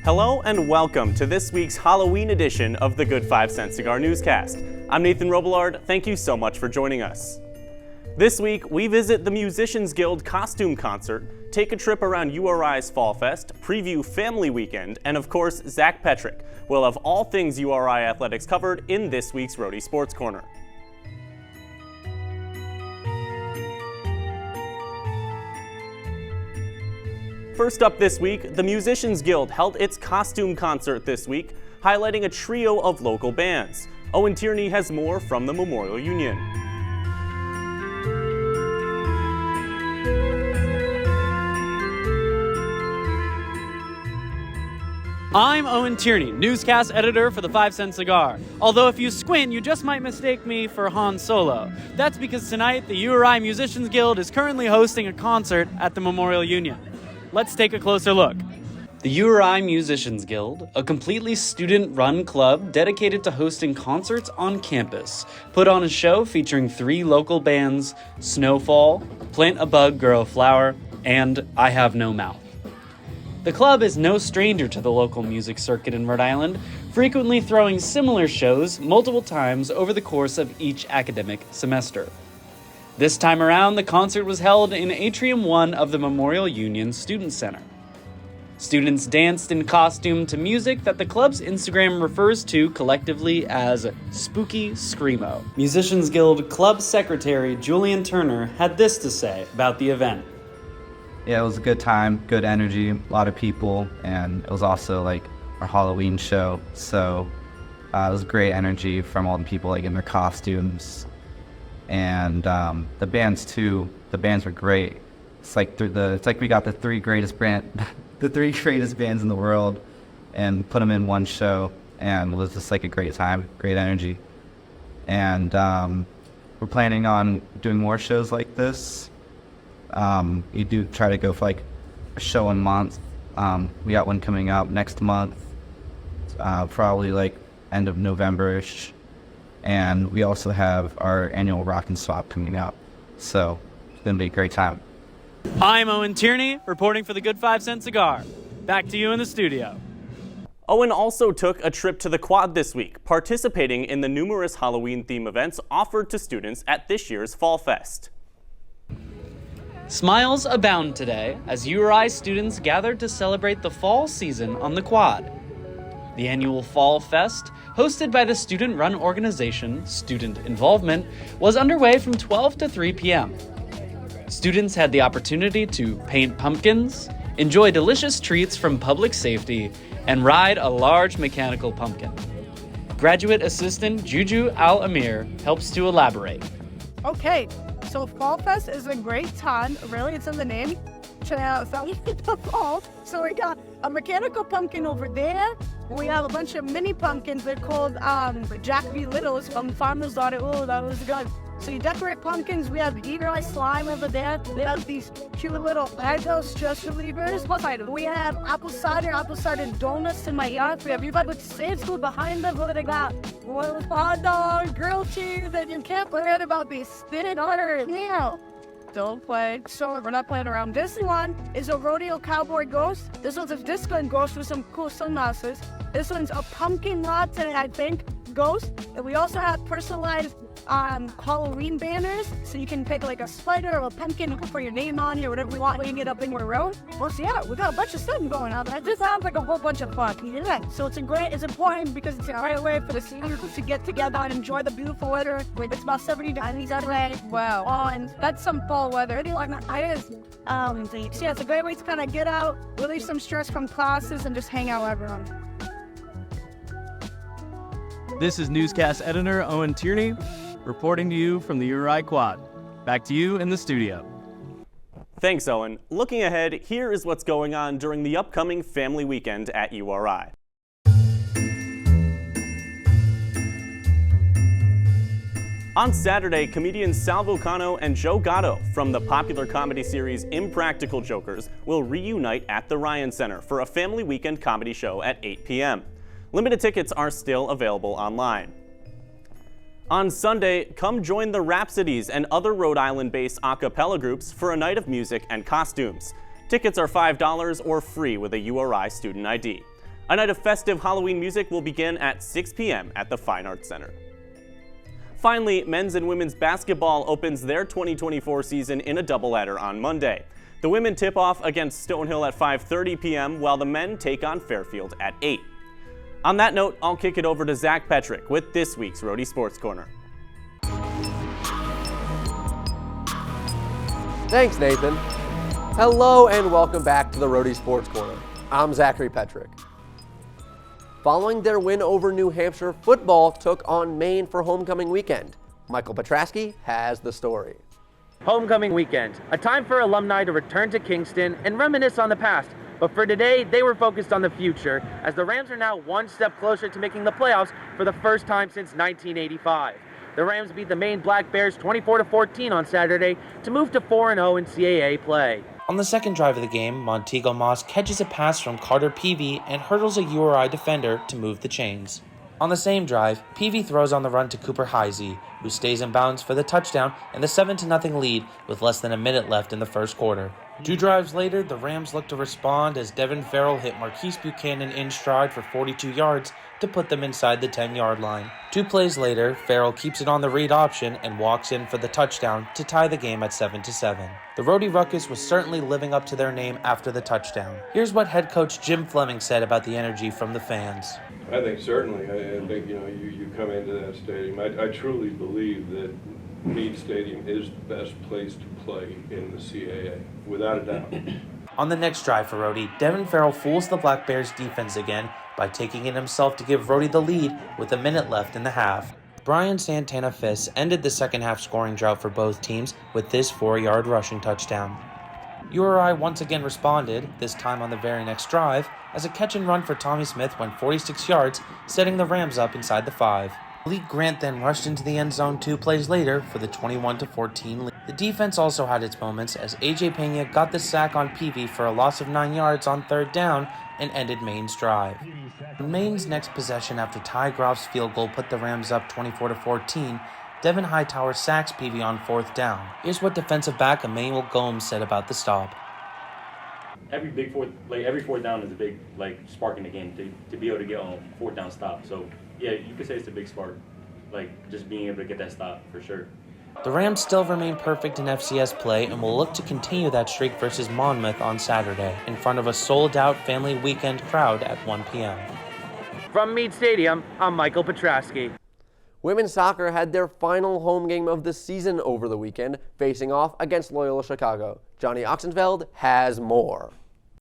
Hello and welcome to this week's Halloween edition of the Good 5 Cent Cigar Newscast. I'm Nathan Robillard. Thank you so much for joining us. This week, we visit the Musicians Guild costume concert, take a trip around URI's Fall Fest, preview Family Weekend, and of course, Zach Petrick. We'll have all things URI athletics covered in this week's Rhody Sports Corner. First up this week, the Musicians Guild held its costume concert this week, highlighting a trio of local bands. Owen Tierney has more from the Memorial Union. I'm Owen Tierney, newscast editor for the 5 Cent Cigar. Although if you squint, you just might mistake me for Han Solo. That's because tonight, the URI Musicians Guild is currently hosting a concert at the Memorial Union. Let's take a closer look. The URI Musicians Guild, a completely student-run club dedicated to hosting concerts on campus, put on a show featuring 3 local bands, Snowfall, Plant a Bug, Grow a Flower, and I Have No Mouth. The club is no stranger to the local music circuit in Rhode Island, frequently throwing similar shows multiple times over the course of each academic semester. This time around, the concert was held in Atrium 1 of the Memorial Union Student Center. Students danced in costume to music that the club's Instagram refers to collectively as Spooky Screamo. Musicians Guild Club Secretary Julian Turner had this to say about the event. Yeah, it was a good time, good energy, a lot of people, and it was also like our Halloween show, so it was great energy from all the people like in their costumes, and the bands too. The bands were great. It's like we got the three greatest bands in the world, and put them in one show, and it was just like a great time, great energy, and we're planning on doing more shows like this. We do try to go for like a show a month. We got one coming up next month, probably like end of November-ish. And we also have our annual Rock and Swap coming up. So it's going to be a great time. I'm Owen Tierney, reporting for the Good 5 Cent Cigar. Back to you in the studio. Owen also took a trip to the Quad this week, participating in the numerous Halloween theme events offered to students at this year's Fall Fest. Smiles abound today as URI students gathered to celebrate the fall season on the Quad. The annual Fall Fest, hosted by the student-run organization Student Involvement, was underway from 12 to 3 p.m. Students had the opportunity to paint pumpkins, enjoy delicious treats from public safety, and ride a large mechanical pumpkin. Graduate Assistant Juju Al-Amir helps to elaborate. Okay. So Fall Fest is a great time. Really, it's in the name. Fall. So we got a mechanical pumpkin over there. We have a bunch of mini pumpkins. They're called Jack V. Littles from Farmer's Daughter. Oh, that was good. So you decorate pumpkins. We have Eager Eye Slime over there. They have these cute little bagels, stress relievers. We have apple cider donuts in my yard. We have everybody with safe food behind them. What they got? Well, hot dog, grilled cheese, and you can't forget about these spinach butter. Yeah. Don't play. So we're not playing around. This one is a rodeo cowboy ghost. This one's a disco ghost with some cool sunglasses. This one's a pumpkin latte, I think, ghost. And we also have personalized Halloween banners, so you can pick like a spider or a pumpkin for your name on here, whatever you want, hang it up in your room. Well, so yeah, we got a bunch of stuff going on. That just sounds like a whole bunch of fun. Yeah. So it's important because it's a great way for the seniors to get together and enjoy the beautiful weather. It's about 70 degrees today. Wow. Oh, and that's some fall weather. It is. So yeah, it's a great way to kind of get out, relieve some stress from classes, and just hang out with everyone. This is newscast editor Owen Tierney, reporting to you from the URI Quad. Back to you in the studio. Thanks, Owen. Looking ahead, here is what's going on during the upcoming Family Weekend at URI. On Saturday, comedians Sal Vulcano and Joe Gatto from the popular comedy series Impractical Jokers will reunite at the Ryan Center for a Family Weekend comedy show at 8 p.m. Limited tickets are still available online. On Sunday, come join the Rhapsodies and other Rhode Island-based a cappella groups for a night of music and costumes. Tickets are $5 or free with a URI student ID. A night of festive Halloween music will begin at 6 p.m. at the Fine Arts Center. Finally, men's and women's basketball opens their 2024 season in a doubleheader on Monday. The women tip off against Stonehill at 5:30 p.m., while the men take on Fairfield at 8. On that note, I'll kick it over to Zach Petrick with this week's Rhody Sports Corner. Thanks, Nathan. Hello and welcome back to the Rhody Sports Corner. I'm Zachary Petrick. Following their win over New Hampshire, football took on Maine for homecoming weekend. Michael Petrasky has the story. Homecoming weekend, a time for alumni to return to Kingston and reminisce on the past. But for today, they were focused on the future, as the Rams are now one step closer to making the playoffs for the first time since 1985. The Rams beat the Maine Black Bears 24-14 on Saturday to move to 4-0 in CAA play. On the second drive of the game, Montego Moss catches a pass from Carter Peavy and hurdles a URI defender to move the chains. On the same drive, Peavy throws on the run to Cooper Heisey, who stays in bounds for the touchdown and the 7-0 lead with less than a minute left in the first quarter. 2 drives later, the Rams look to respond as Devin Farrell hit Marquise Buchanan in stride for 42 yards to put them inside the 10-yard line. 2 plays later, Farrell keeps it on the read option and walks in for the touchdown to tie the game at 7-7. The Rhody Ruckus was certainly living up to their name after the touchdown. Here's what head coach Jim Fleming said about the energy from the fans. I think certainly. I think, you come into that stadium. I truly believe that Meade Stadium is the best place to play in the CAA, without a doubt. On the next drive for Rhody, Devin Farrell fools the Black Bears defense again by taking it himself to give Rhody the lead with a minute left in the half. Brian Santana Fiss ended the second half scoring drought for both teams with this 4-yard rushing touchdown. URI once again responded, this time on the very next drive, as a catch and run for Tommy Smith went 46 yards, setting the Rams up inside the 5. Malik Grant then rushed into the end zone 2 plays later for the 21-14 lead. The defense also had its moments as AJ Pena got the sack on Peavy for a loss of 9 yards on 3rd down and ended Maine's drive. Maine's next possession after Ty Groff's field goal put the Rams up 24-14, Devin Hightower sacks Peavy on 4th down. Here's what defensive back Emmanuel Gomes said about the stop. Every 4th down is a big spark in the game to be able to get on 4th down stop. So yeah, you could say it's a big spark, just being able to get that stop for sure. The Rams still remain perfect in FCS play and will look to continue that streak versus Monmouth on Saturday in front of a sold-out family weekend crowd at 1 p.m. From Meade Stadium, I'm Michael Petrasky. Women's soccer had their final home game of the season over the weekend, facing off against Loyola Chicago. Johnny Oxenfeld has more.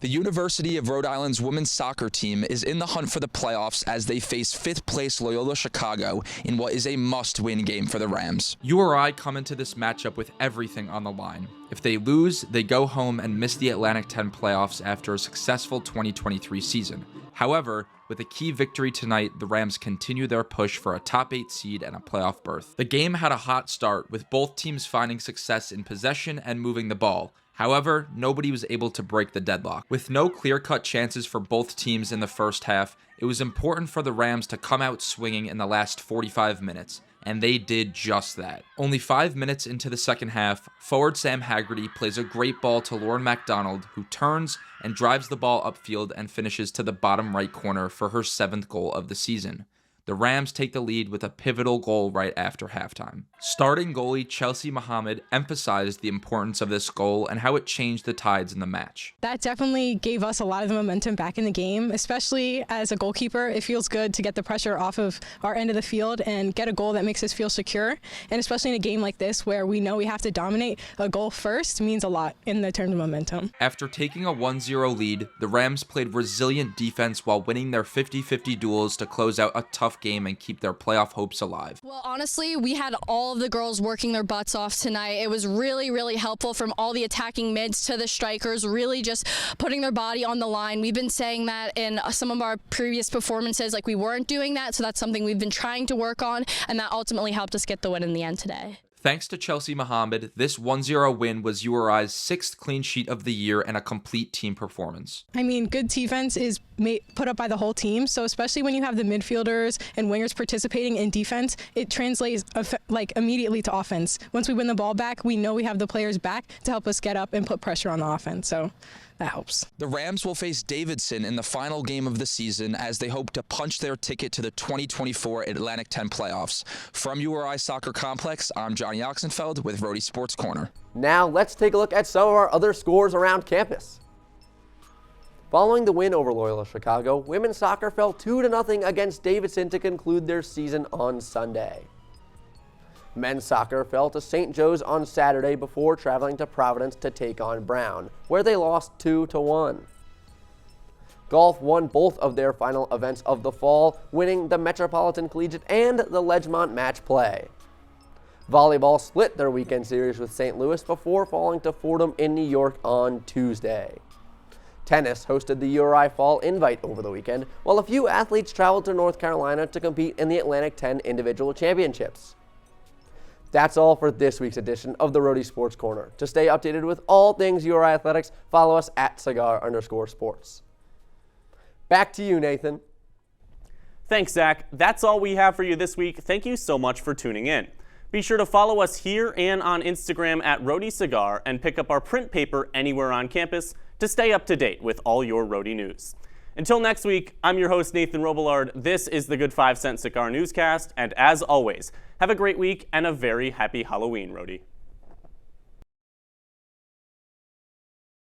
The University of Rhode Island's women's soccer team is in the hunt for the playoffs as they face 5th place Loyola Chicago in what is a must-win game for the Rams. URI come into this matchup with everything on the line. If they lose, they go home and miss the Atlantic 10 playoffs after a successful 2023 season. However, with a key victory tonight, the Rams continue their push for a top 8 seed and a playoff berth. The game had a hot start, with both teams finding success in possession and moving the ball. However, nobody was able to break the deadlock. With no clear-cut chances for both teams in the first half, it was important for the Rams to come out swinging in the last 45 minutes, and they did just that. Only 5 minutes into the second half, forward Sam Haggerty plays a great ball to Lauren MacDonald, who turns and drives the ball upfield and finishes to the bottom right corner for her 7th goal of the season. The Rams take the lead with a pivotal goal right after halftime. Starting goalie Chelsea Muhammad emphasized the importance of this goal and how it changed the tides in the match. That definitely gave us a lot of the momentum back in the game, especially as a goalkeeper. It feels good to get the pressure off of our end of the field and get a goal that makes us feel secure. And especially in a game like this where we know we have to dominate, a goal first means a lot in the terms of momentum. After taking a 1-0 lead, the Rams played resilient defense while winning their 50-50 duels to close out a tough game and keep their playoff hopes alive. Well, honestly, we had all of the girls working their butts off tonight. It was really, really helpful, from all the attacking mids to the strikers, really just putting their body on the line. We've been saying that in some of our previous performances, we weren't doing that, so that's something we've been trying to work on, and that ultimately helped us get the win in the end today. Thanks to Chelsea Muhammad, this 1-0 win was URI's 6th clean sheet of the year and a complete team performance. I mean, good defense is put up by the whole team, so especially when you have the midfielders and wingers participating in defense, it translates immediately to offense. Once we win the ball back, we know we have the players back to help us get up and put pressure on the offense. So that helps. The Rams will face Davidson in the final game of the season as they hope to punch their ticket to the 2024 Atlantic 10 playoffs. From URI Soccer Complex, I'm Johnny Oxenfeld with Rhody Sports Corner. Now let's take a look at some of our other scores around campus. Following the win over Loyola Chicago, women's soccer fell 2-0 against Davidson to conclude their season on Sunday. Men's soccer fell to St. Joe's on Saturday before traveling to Providence to take on Brown, where they lost 2-1. Golf won both of their final events of the fall, winning the Metropolitan Collegiate and the Ledgemont match play. Volleyball split their weekend series with St. Louis before falling to Fordham in New York on Tuesday. Tennis hosted the URI Fall Invite over the weekend, while a few athletes traveled to North Carolina to compete in the Atlantic 10 Individual Championships. That's all for this week's edition of the Rhody Sports Corner. To stay updated with all things URI athletics, follow us at @cigar_sports. Back to you, Nathan. Thanks, Zach. That's all we have for you this week. Thank you so much for tuning in. Be sure to follow us here and on Instagram at Rhody Cigar and pick up our print paper anywhere on campus to stay up to date with all your Rhody news. Until next week, I'm your host, Nathan Robillard. This is the Good 5 Cent Cigar Newscast, and as always, have a great week and a very happy Halloween, Rhody.